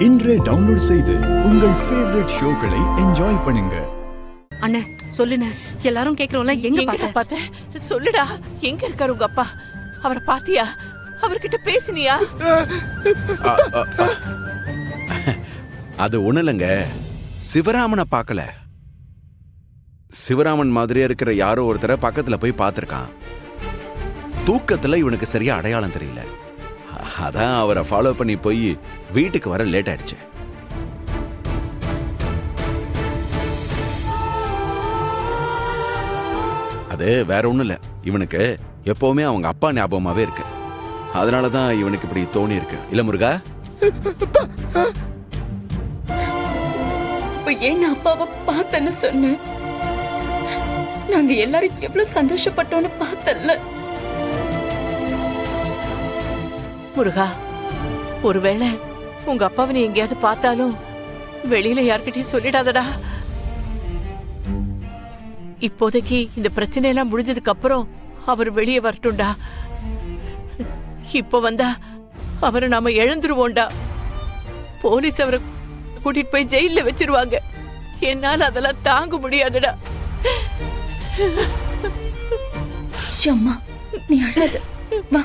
இன்றே டவுன்லோட் செய்து உங்கள் ஃபேவரட் ஷோக்களை என்ஜாய் பண்ணுங்க. அண்ணே சொல்லுண்ணே, எல்லாரும் கேக்குறோம்ல, எங்க பார்த்த? சொல்லுடா, எங்க இருக்காரு உங்க அப்பா? அவரை பாத்தியா? அவர்கிட்ட பேசினியா? அது ஒண்ணு இல்லைங்க, சிவராமனை பார்க்கல. சிவராமன் மாதிரியே இருக்கிற யாரோ ஒருத்தரை பக்கத்துல போய் பார்த்திருக்கான். தூக்கத்துல இவனுக்கு சரியா அடையாளம் தெரியல. அதான் அவரை ஃபாலோ பண்ணி போய் வீட்டுக்கு வர லேட் ஆயிடுச்சு. அது வேற ஒண்ணும் இல்ல, இவனுக்கு எப்பவுமே அவங்க அப்பா ஞாபகமாவே இருக்கு. அதனாலதான் இவனுக்கு இப்படி தோணி இருக்கு. இல்ல முருகா? ஏன் அப்பாவை பார்த்தேன்னு சொன்னேன். நாங்க எல்லாரும் எவ்வளவு சந்தோஷப்பட்டோம்னு பார்த்தல. முருகா, ஒருவேளை உங்க அப்பாவை நீ எங்கேயாவது பார்த்தாலும் வெளியில யார்கிட்டயும் சொல்லிடாதடா. இப்போதைக்கு இந்த பிரச்சனை எல்லாம் முடிஞ்சதுக்கு அப்புறம் அவர் வெளியே வரட்டும்டா. இப்ப வந்தா அவரை நாம இழந்துருவோம்டா. போலீஸ் அவரை கூட்டிட்டு போய் ஜெயில வச்சிருவாங்க. என்னால அதெல்லாம் தாங்க முடியாதுடா. அம்மா, நீ அழாத. வா.